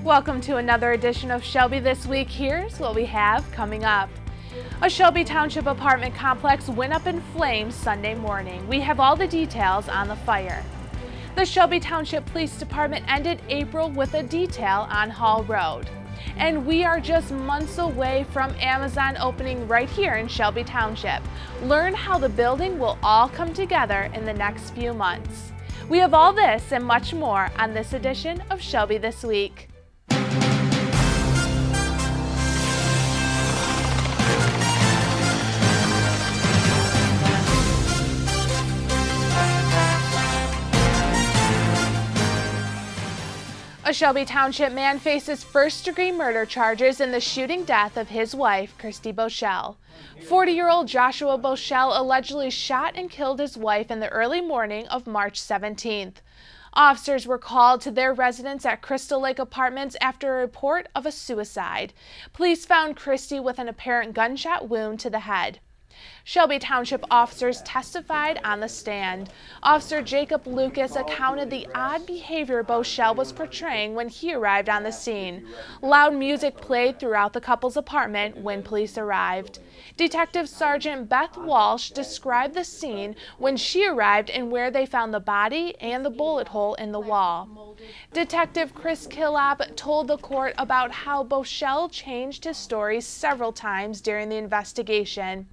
Welcome to another edition of Shelby This Week. Here's what we have coming up. A Shelby Township apartment complex went up in flames Sunday morning. We have all the details on the fire. The Shelby Township Police Department ended April with a detail on Hall Road. And we are just months away from Amazon opening right here in Shelby Township. Learn how the building will all come together in the next few months. We have all this and much more on this edition of Shelby This Week. A Shelby Township man faces first-degree murder charges in the shooting death of his wife, Christy Boschel. 40-year-old Joshua Boschel allegedly shot and killed his wife in the early morning of March 17th. Officers were called to their residence at Crystal Lake Apartments after a report of a suicide. Police found Christy with an apparent gunshot wound to the head. Shelby Township officers testified on the stand. Officer Jacob Lucas accounted the odd behavior Boschel was portraying when he arrived on the scene. Loud music played throughout the couple's apartment when police arrived. Detective Sergeant Beth Walsh described the scene when she arrived and where they found the body and the bullet hole in the wall. Detective Chris Killop told the court about how Boschel changed his story several times during the investigation.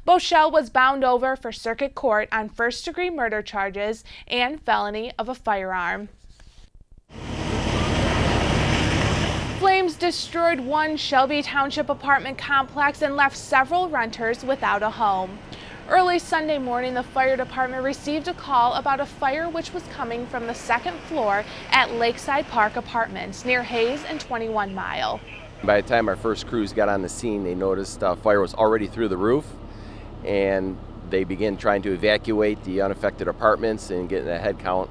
Boschel was bound over for circuit court on first-degree murder charges and felony of a firearm. Flames destroyed one Shelby Township apartment complex and left several renters without a home. Early Sunday morning, the fire department received a call about a fire which was coming from the second floor at Lakeside Park Apartments near Hayes and 21 Mile. By the time our first crews got on the scene, they noticed fire was already through the roof, and they began trying to evacuate the unaffected apartments and get a head count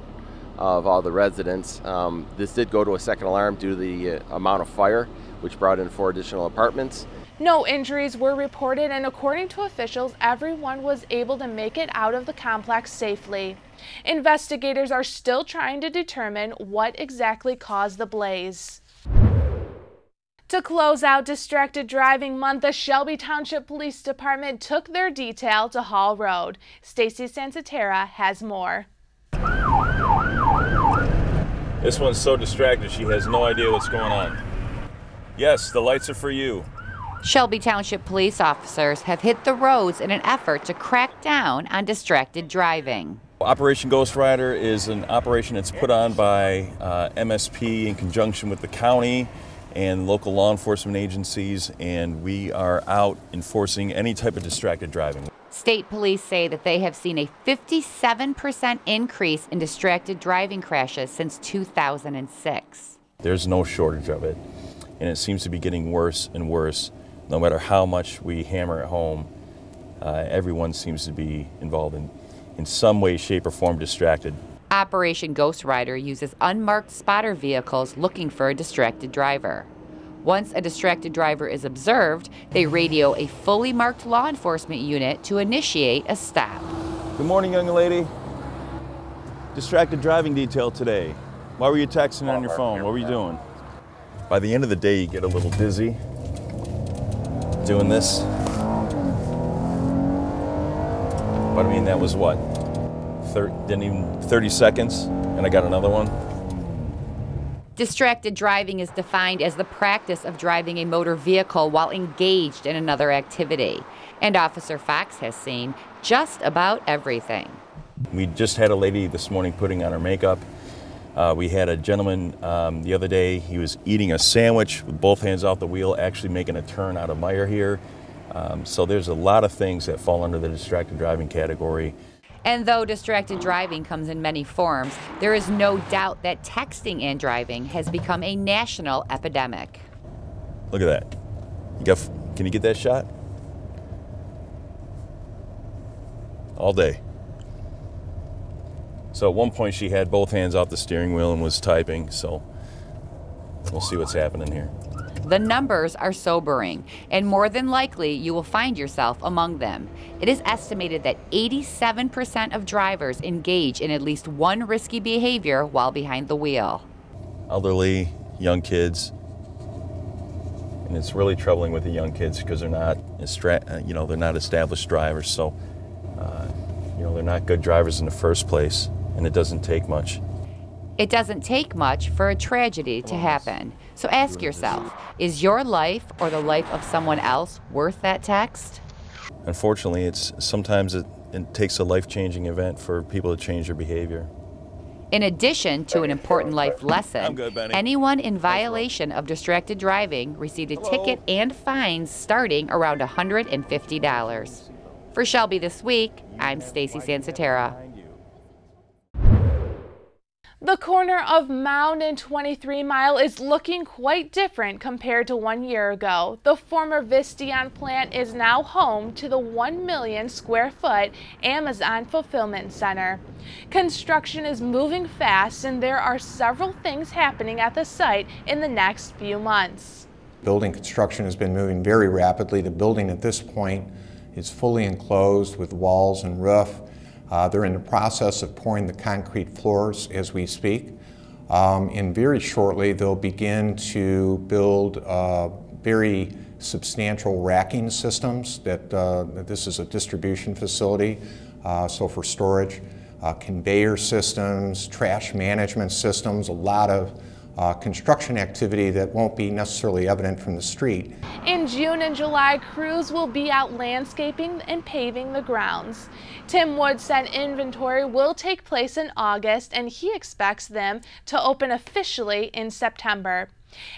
of all the residents. This did go to a second alarm due to the amount of fire, which brought in 4 additional apartments. No injuries were reported, and according to officials, everyone was able to make it out of the complex safely. Investigators are still trying to determine what exactly caused the blaze. To close out Distracted Driving Month, the Shelby Township Police Department took their detail to Hall Road. Stacy Sansatera has more. This one's so distracted she has no idea what's going on. Yes, the lights are for you. Shelby Township police officers have hit the roads in an effort to crack down on distracted driving. Operation Ghost Rider is an operation that's put on by MSP in conjunction with the county and local law enforcement agencies, and we are out enforcing any type of distracted driving. State police say that they have seen a 57% increase in distracted driving crashes since 2006. There's no shortage of it, and it seems to be getting worse and worse. No matter how much we hammer at home, everyone seems to be involved in some way, shape, or form distracted. Operation Ghost Rider uses unmarked spotter vehicles looking for a distracted driver. Once a distracted driver is observed, they radio a fully marked law enforcement unit to initiate a stop. Good morning, young lady. Distracted driving detail today. Why were you texting on your phone? What were you doing? By the end of the day, you get a little dizzy doing this. But I mean, that was what? Didn't even 30 seconds, and I got another one. Distracted driving is defined as the practice of driving a motor vehicle while engaged in another activity. And Officer Fox has seen just about everything. We just had a lady this morning putting on her makeup. We had a gentleman the other day, he was eating a sandwich with both hands off the wheel, actually making a turn out of Meyer here. So there's a lot of things that fall under the distracted driving category. And though distracted driving comes in many forms, there is no doubt that texting and driving has become a national epidemic. Look at that. Can you get that shot? All day. So at one point she had both hands off the steering wheel and was typing, so we'll see what's happening here. The numbers are sobering, and more than likely you will find yourself among them. It is estimated that 87% of drivers engage in at least one risky behavior while behind the wheel. Elderly, young kids. And it's really troubling with the young kids because they're not, they're not established drivers. So, they're not good drivers in the first place, and it doesn't take much. It doesn't take much for a tragedy to happen. So ask yourself, is your life or the life of someone else worth that text? Unfortunately, sometimes it takes a life-changing event for people to change their behavior. In addition to an important life lesson, anyone in violation of distracted driving received a ticket and fines starting around $150. For Shelby This Week, I'm Stacy Sansatera. The corner of Mound and 23 Mile is looking quite different compared to 1 year ago. The former Visteon plant is now home to the 1 million square foot Amazon Fulfillment Center. Construction is moving fast, and there are several things happening at the site in the next few months. Building construction has been moving very rapidly. The building at this point is fully enclosed with walls and roof. They're in the process of pouring the concrete floors as we speak. And very shortly they'll begin to build very substantial racking systems. This is a distribution facility, so for storage, conveyor systems, trash management systems, a lot of construction activity that won't be necessarily evident from the street. In June and July, crews will be out landscaping and paving the grounds. Tim Wood said inventory will take place in August, and he expects them to open officially in September.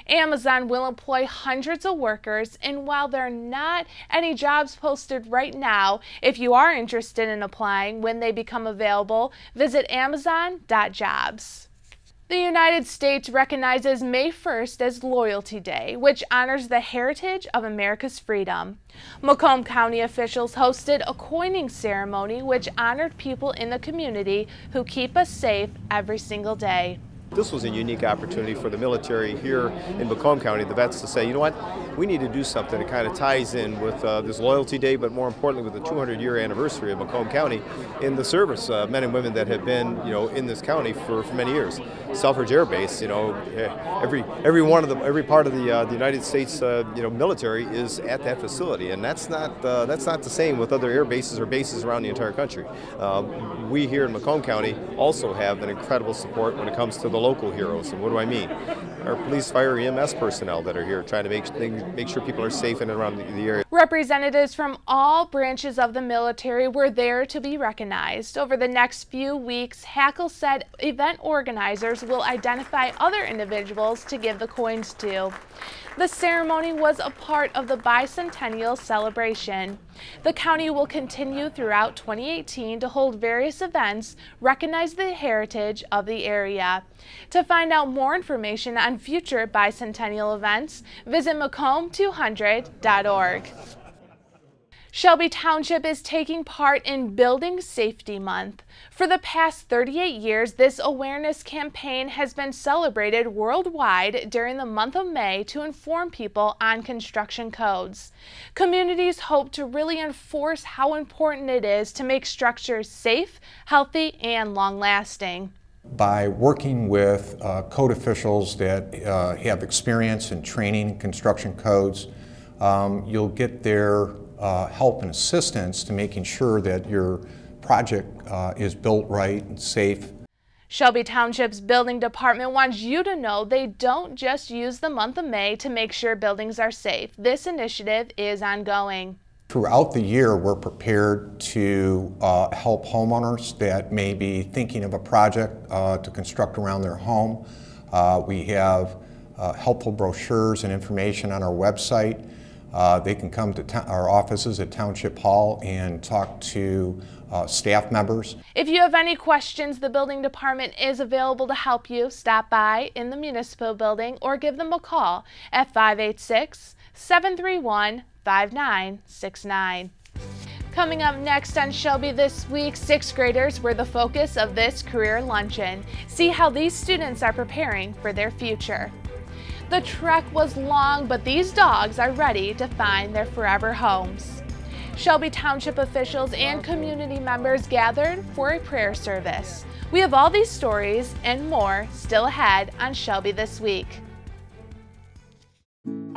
Amazon will employ hundreds of workers, and while there are not any jobs posted right now, if you are interested in applying when they become available, visit amazon.jobs. The United States recognizes May 1st as Loyalty Day, which honors the heritage of America's freedom. Macomb County officials hosted a coining ceremony which honored people in the community who keep us safe every single day. This was a unique opportunity for the military here in Macomb County, the vets, to say, you know what, we need to do something that kind of ties in with this Loyalty Day, but more importantly with the 200-year anniversary of Macomb County in the service, men and women that have been, in this county for many years. Selfridge Air Base, every part of the United States, military is at that facility, and that's not the same with other air bases or bases around the entire country. We here in Macomb County also have an incredible support when it comes to the local heroes. And what do I mean? Our police, fire, EMS personnel that are here trying to make sure people are safe in and around the area. Representatives from all branches of the military were there to be recognized. Over the next few weeks, Hackle said event organizers will identify other individuals to give the coins to. The ceremony was a part of the bicentennial celebration. The county will continue throughout 2018 to hold various events, recognize the heritage of the area. To find out more information on future bicentennial events, visit Macomb200.org. Shelby Township is taking part in Building Safety Month. For the past 38 years, this awareness campaign has been celebrated worldwide during the month of May to inform people on construction codes. Communities hope to really enforce how important it is to make structures safe, healthy, and long-lasting. By working with code officials that have experience in training construction codes, you'll get their help and assistance to making sure that your project is built right and safe. Shelby Township's building department wants you to know they don't just use the month of May to make sure buildings are safe. This initiative is ongoing. Throughout the year, we're prepared to help homeowners that may be thinking of a project to construct around their home. We have helpful brochures and information on our website. They can come to our offices at Township Hall and talk to staff members. If you have any questions, the building department is available to help you. Stop by in the municipal building or give them a call at 586-731-5969. Coming up next on Shelby This Week, 6th graders were the focus of this career luncheon. See how these students are preparing for their future. The trek was long, but these dogs are ready to find their forever homes. Shelby Township officials and community members gathered for a prayer service. We have all these stories and more still ahead on Shelby This Week.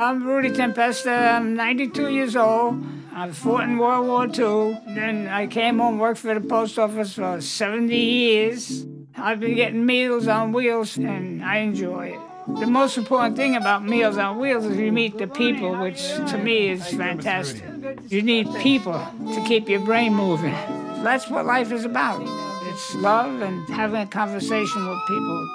I'm Rudy Tempesta. I'm 92 years old. I fought in World War II. Then I came home, worked for the post office for 70 years. I've been getting Meals on Wheels, and I enjoy it. The most important thing about Meals on Wheels is you meet the people, which to me is fantastic. You need people to keep your brain moving. That's what life is about. It's love and having a conversation with people.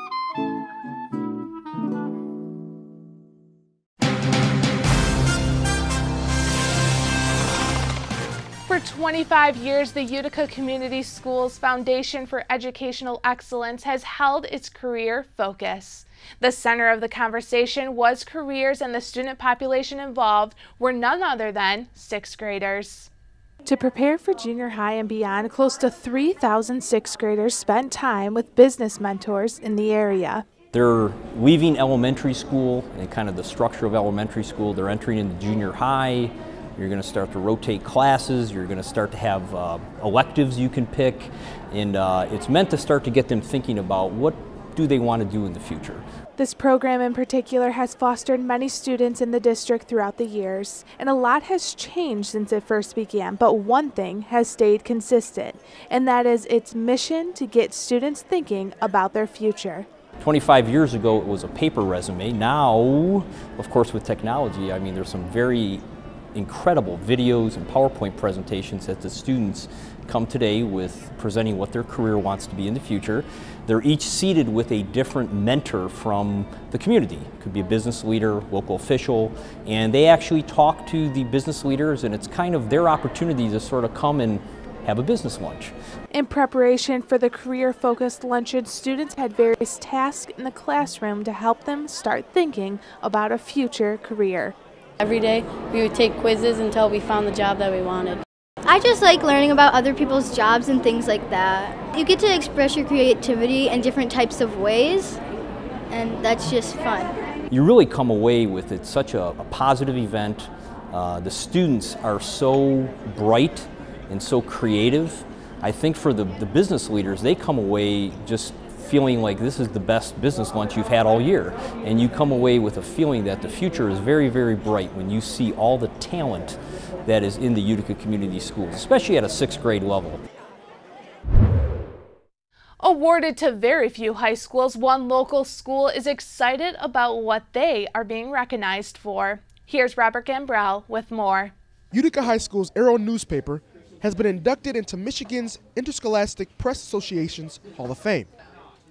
For 25 years, the Utica Community Schools Foundation for Educational Excellence has held its career focus. The center of the conversation was careers, and the student population involved were none other than sixth graders. To prepare for junior high and beyond, close to 3,000 sixth graders spent time with business mentors in the area. They're leaving elementary school and kind of the structure of elementary school. They're entering into junior high. You're going to start to rotate classes. You're going to start to have electives you can pick. And it's meant to start to get them thinking about what do they want to do in the future. This program in particular has fostered many students in the district throughout the years, and a lot has changed since it first began, but one thing has stayed consistent, and that is its mission to get students thinking about their future. 25 years ago, it was a paper resume. Now, of course, with technology, I mean, there's some very incredible videos and PowerPoint presentations that the students come today with presenting what their career wants to be in the future. They're each seated with a different mentor from the community. It could be a business leader, local official, and they actually talk to the business leaders, and it's kind of their opportunity to sort of come and have a business lunch. In preparation for the career-focused luncheon, students had various tasks in the classroom to help them start thinking about a future career. Every day we would take quizzes until we found the job that we wanted. I just like learning about other people's jobs and things like that. You get to express your creativity in different types of ways, and that's just fun. You really come away with it such a positive event. The students are so bright and so creative. I think for the business leaders, they come away just feeling like this is the best business lunch you've had all year. And you come away with a feeling that the future is very, very bright when you see all the talent that is in the Utica Community Schools, especially at a sixth grade level. Awarded to very few high schools, one local school is excited about what they are being recognized for. Here's Robert Gambrell with more. Utica High School's Arrow newspaper has been inducted into Michigan's Interscholastic Press Association's Hall of Fame.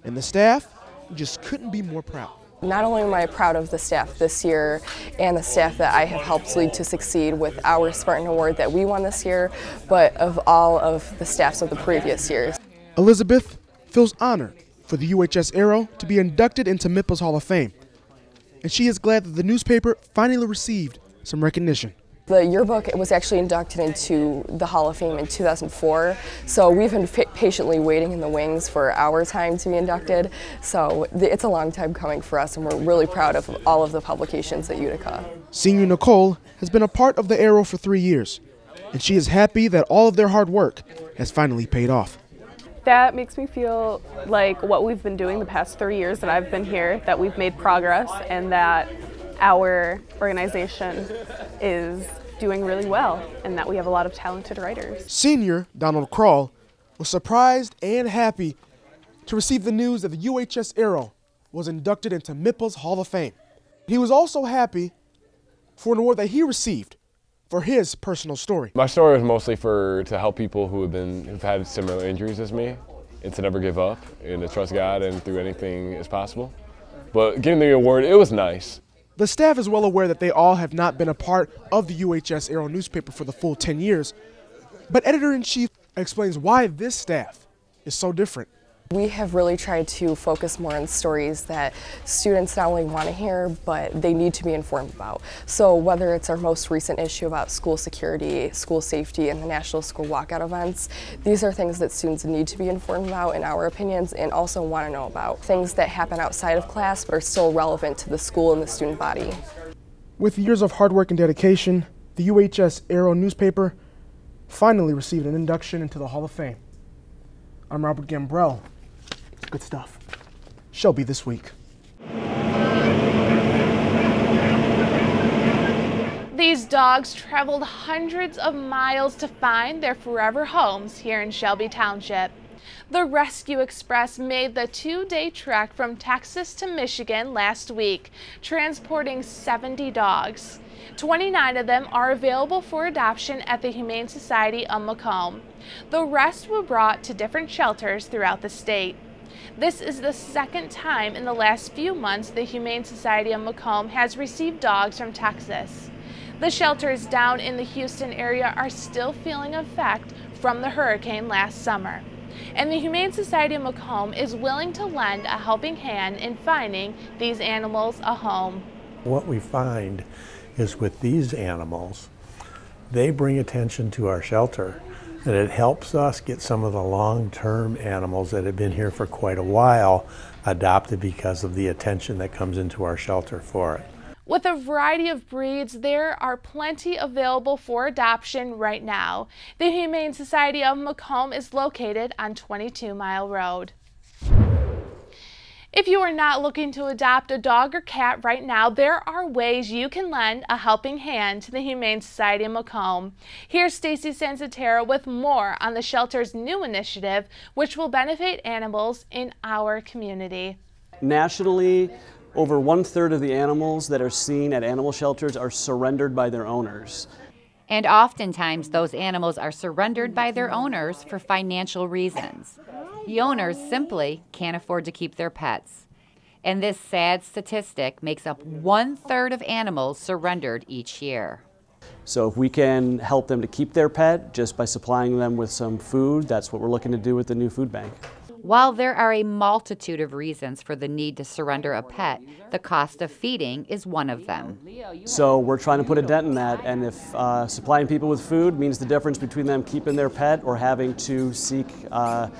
And the staff just couldn't be more proud. Not only am I proud of the staff this year and the staff that I have helped lead to succeed with our Spartan Award that we won this year, but of all of the staffs of the previous years. Elizabeth feels honored for the UHS Arrow to be inducted into MIPA's Hall of Fame. And she is glad that the newspaper finally received some recognition. The yearbook was actually inducted into the Hall of Fame in 2004, so we've been patiently waiting in the wings for our time to be inducted. So it's a long time coming for us, and we're really proud of all of the publications at Utica. Senior Nicole has been a part of the Arrow for 3 years, and she is happy that all of their hard work has finally paid off. That makes me feel like what we've been doing the past 3 years that I've been here, that we've made progress, and that our organization is doing really well, and that we have a lot of talented writers. Senior Donald Krall was surprised and happy to receive the news that the UHS Arrow was inducted into MIPA's Hall of Fame. He was also happy for an award that he received for his personal story. My story was mostly to help people who've had similar injuries as me, and to never give up, and to trust God and through anything is possible. But getting the award, it was nice. The staff is well aware that they all have not been a part of the UHS Arrow newspaper for the full 10 years, but Editor-in-Chief explains why this staff is so different. We have really tried to focus more on stories that students not only want to hear, but they need to be informed about. So whether it's our most recent issue about school security, school safety, and the National School Walkout events, these are things that students need to be informed about, in our opinions, and also want to know about. Things that happen outside of class, but are still relevant to the school and the student body. With years of hard work and dedication, the UHS Arrow newspaper finally received an induction into the Hall of Fame. I'm Robert Gambrell. Good stuff. Shelby this week. These dogs traveled hundreds of miles to find their forever homes here in Shelby Township. The Rescue Express made the 2-day trek from Texas to Michigan last week, transporting 70 dogs. 29 of them are available for adoption at the Humane Society of Macomb. The rest were brought to different shelters throughout the state. This is the second time in the last few months the Humane Society of Macomb has received dogs from Texas. The shelters down in the Houston area are still feeling effect from the hurricane last summer. And the Humane Society of Macomb is willing to lend a helping hand in finding these animals a home. What we find is with these animals, they bring attention to our shelter, and it helps us get some of the long-term animals that have been here for quite a while adopted because of the attention that comes into our shelter for it. With a variety of breeds, there are plenty available for adoption right now. The Humane Society of Macomb is located on 22 Mile Road. If you are not looking to adopt a dog or cat right now, there are ways you can lend a helping hand to the Humane Society of Macomb. Here's Stacy Sansatera with more on the shelter's new initiative, which will benefit animals in our community. Nationally, over 1/3 of the animals that are seen at animal shelters are surrendered by their owners. And oftentimes those animals are surrendered by their owners for financial reasons. The owners simply can't afford to keep their pets. And this sad statistic makes up 1/3 of animals surrendered each year. So if we can help them to keep their pet just by supplying them with some food, that's what we're looking to do with the new food bank. While there are a multitude of reasons for the need to surrender a pet, the cost of feeding is one of them. So we're trying to put a dent in that, and if supplying people with food means the difference between them keeping their pet or having to seek a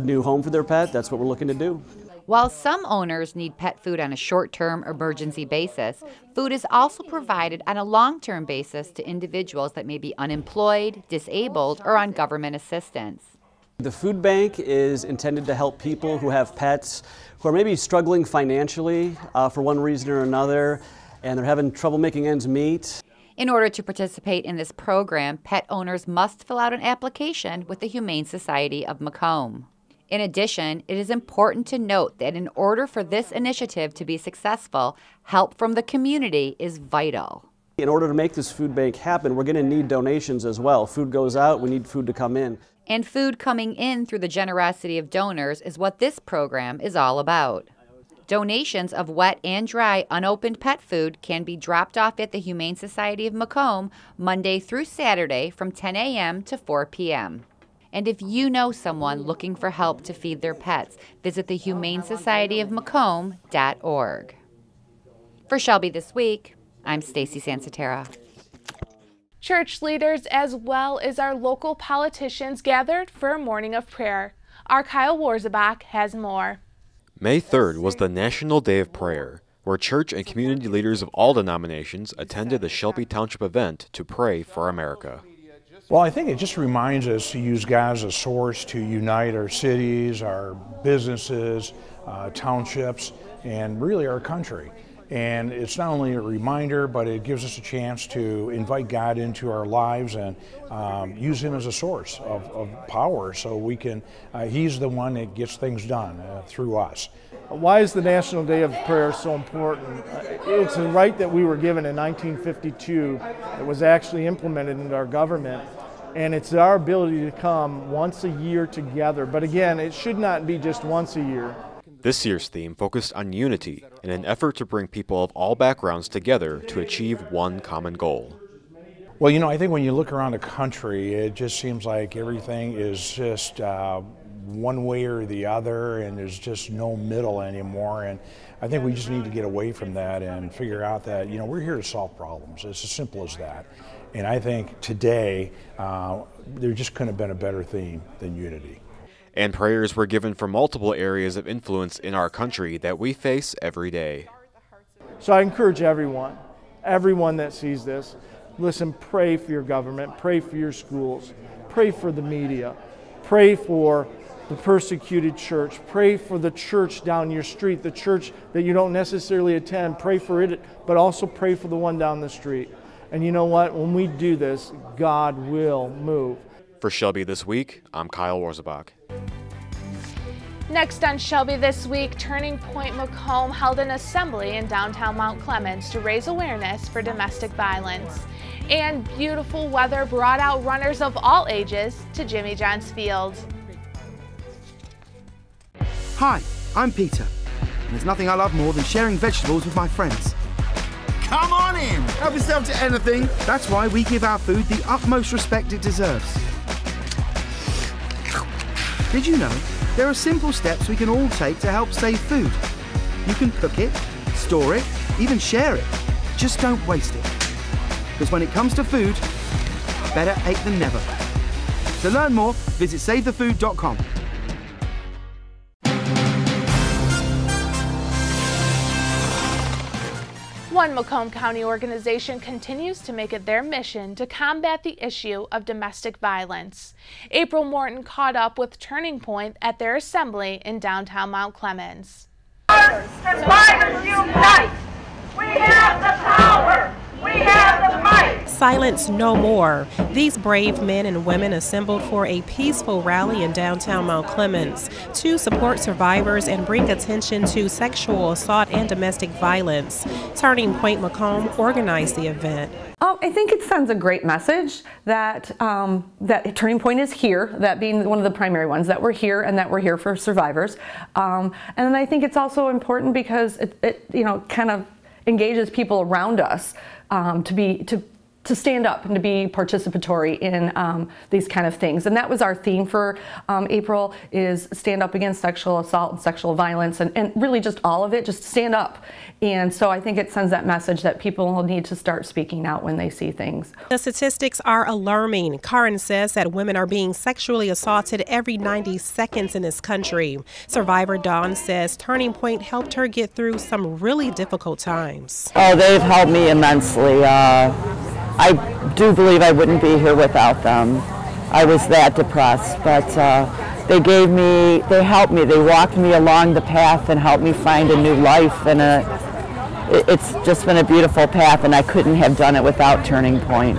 new home for their pet, that's what we're looking to do. While some owners need pet food on a short-term emergency basis, food is also provided on a long-term basis to individuals that may be unemployed, disabled, or on government assistance. The food bank is intended to help people who have pets who are maybe struggling financially for one reason or another, and they're having trouble making ends meet. In order to participate in this program, pet owners must fill out an application with the Humane Society of Macomb. In addition, it is important to note that in order for this initiative to be successful, help from the community is vital. In order to make this food bank happen, we're going to need donations as well. Food goes out, we need food to come in. And food coming in through the generosity of donors is what this program is all about. Donations of wet and dry unopened pet food can be dropped off at the Humane Society of Macomb Monday through Saturday from 10 a.m. to 4 p.m. And if you know someone looking for help to feed their pets, visit the humanesocietyofmacomb.org. For Shelby This Week, I'm Stacy Sansatera. Church leaders as well as our local politicians gathered for a morning of prayer. Our Kyle Warzebach has more. May 3rd was the National Day of Prayer, where church and community leaders of all denominations attended the Shelby Township event to pray for America. Well, I think it just reminds us to use God as a source to unite our cities, our businesses, townships, and really our country. And it's not only a reminder, but it gives us a chance to invite God into our lives and use Him as a source of power so we can, He's the one that gets things done through us. Why is the National Day of Prayer so important? It's a right that we were given in 1952 that was actually implemented into our government, and it's our ability to come once a year together. But again, it should not be just once a year. This year's theme focused on unity in an effort to bring people of all backgrounds together to achieve one common goal. Well, you know, I think when you look around the country, it just seems like everything is just one way or the other, and there's just no middle anymore. And I think we just need to get away from that and figure out that, you know, we're here to solve problems. It's as simple as that. And I think today, there just couldn't have been a better theme than unity. And prayers were given for multiple areas of influence in our country that we face every day. So I encourage everyone that sees this, listen, pray for your government, pray for your schools, pray for the media, pray for the persecuted church, pray for the church down your street, the church that you don't necessarily attend, pray for it, but also pray for the one down the street. And you know what? When we do this, God will move. For Shelby This Week, I'm Kyle Warzebach. Next on Shelby This Week, Turning Point Macomb held an assembly in downtown Mount Clemens to raise awareness for domestic violence. And beautiful weather brought out runners of all ages to Jimmy John's Field. Hi, I'm Peter, and there's nothing I love more than sharing vegetables with my friends. Come on in, help yourself to anything. That's why we give our food the utmost respect it deserves. Did you know there are simple steps we can all take to help save food? You can cook it, store it, even share it. Just don't waste it. Because when it comes to food, better ache than never. To learn more, visit SaveTheFood.com. One Macomb County organization continues to make it their mission to combat the issue of domestic violence. April Morton caught up with Turning Point at their assembly in downtown Mount Clemens. Survivors unite! We have the power! We have the might! Silence no more. These brave men and women assembled for a peaceful rally in downtown Mount Clemens to support survivors and bring attention to sexual assault and domestic violence. Turning Point Macomb organized the event. I think it sends a great message that that Turning Point is here, that being one of the primary ones, that we're here and that we're here for survivors. And then I think it's also important because it you know, kind of engages people around us to stand up and to be participatory in these kind of things. And that was our theme for April, is stand up against sexual assault and sexual violence, and really just all of it, just stand up. And so I think it sends that message that people need to start speaking out when they see things. The statistics are alarming. Karen says that women are being sexually assaulted every 90 seconds in this country. Survivor Dawn says Turning Point helped her get through some really difficult times. Oh, they've helped me immensely. I do believe I wouldn't be here without them. I was that depressed, but they helped me, they walked me along the path and helped me find a new life, and it's just been a beautiful path, and I couldn't have done it without Turning Point.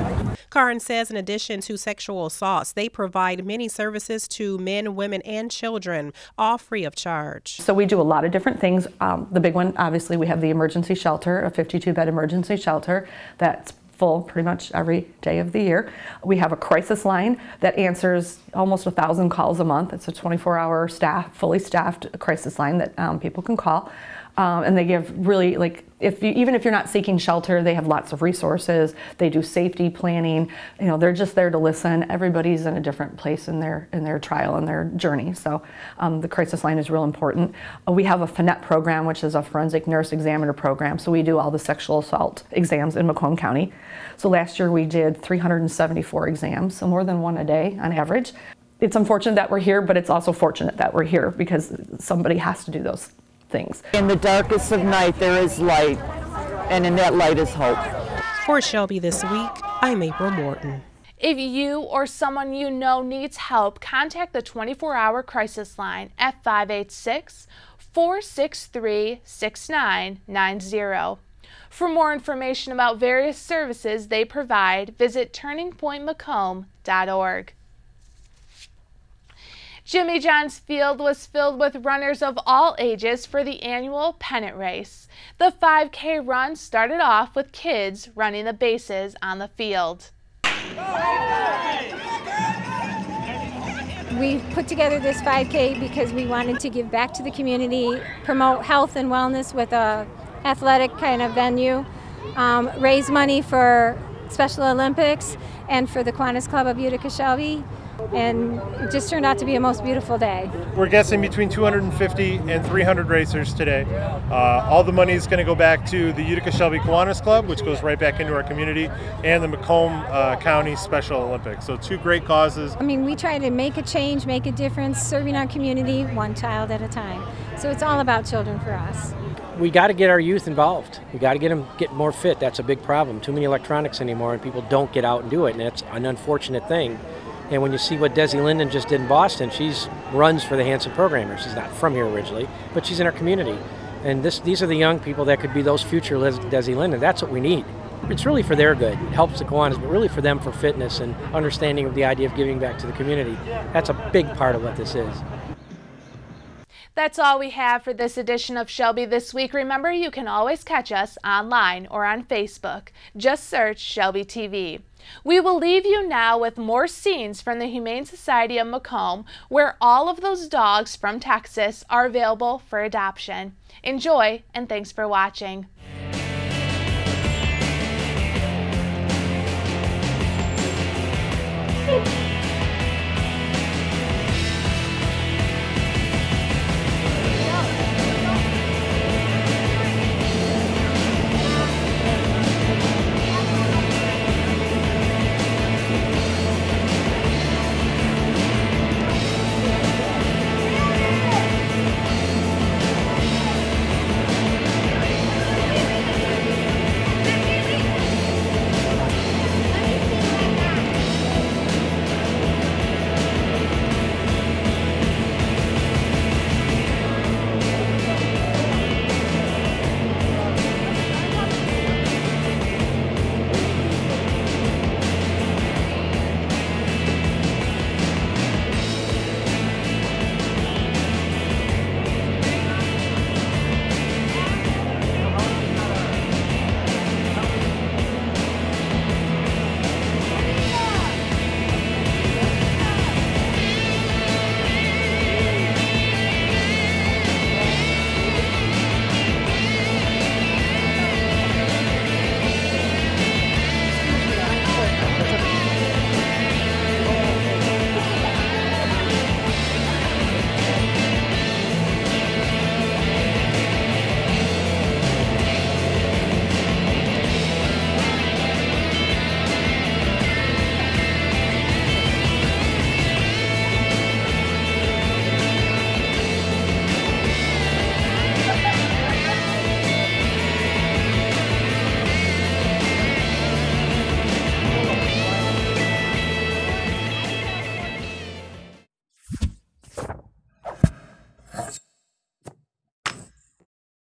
Karen says in addition to sexual assaults, they provide many services to men, women, and children, all free of charge. So we do a lot of different things. The big one, obviously, we have the emergency shelter, a 52-bed emergency shelter that's full pretty much every day of the year. We have a crisis line that answers almost 1,000 calls a month. It's a 24-hour fully staffed crisis line that people can call. And they give really, like, even if you're not seeking shelter, they have lots of resources. They do safety planning. You know, they're just there to listen. Everybody's in a different place in their trial and their journey. So the crisis line is real important. We have a FNET program, which is a forensic nurse examiner program. So we do all the sexual assault exams in Macomb County. So last year we did 374 exams, so more than one a day on average. It's unfortunate that we're here, but it's also fortunate that we're here because somebody has to do those things. In the darkest of night there is light, and in that light is hope. For Shelby This Week, I'm April Morton. If you or someone you know needs help, contact the 24-hour crisis line at 586-463-6990. For more information about various services they provide, visit turningpointmacomb.org. Jimmy John's Field was filled with runners of all ages for the annual pennant race. The 5K run started off with kids running the bases on the field. We put together this 5K because we wanted to give back to the community, promote health and wellness with a athletic kind of venue, raise money for Special Olympics and for the Kiwanis Club of Utica Shelby, and it just turned out to be a most beautiful day. We're guessing between 250 and 300 racers today. All the money is going to go back to the Utica Shelby Kiwanis Club, which goes right back into our community, and the Macomb County Special Olympics. So two great causes. I mean, we try to make a change, make a difference, serving our community one child at a time. So it's all about children for us. We got to get our youth involved. We got to get them get more fit. That's a big problem. Too many electronics anymore, and people don't get out and do it, and it's an unfortunate thing. And when you see what Desi Linden just did in Boston, she runs for the Hanson Programmers. She's not from here originally, but she's in our community. And these are the young people that could be those future Desi Linden. That's what we need. it's really for their good. It helps the Kiwanis, but really for them for fitness and understanding of the idea of giving back to the community. That's a big part of what this is. That's all we have for this edition of Shelby This Week. Remember, you can always catch us online or on Facebook. Just search Shelby TV. We will leave you now with more scenes from the Humane Society of Macomb, where all of those dogs from Texas are available for adoption. Enjoy, and thanks for watching.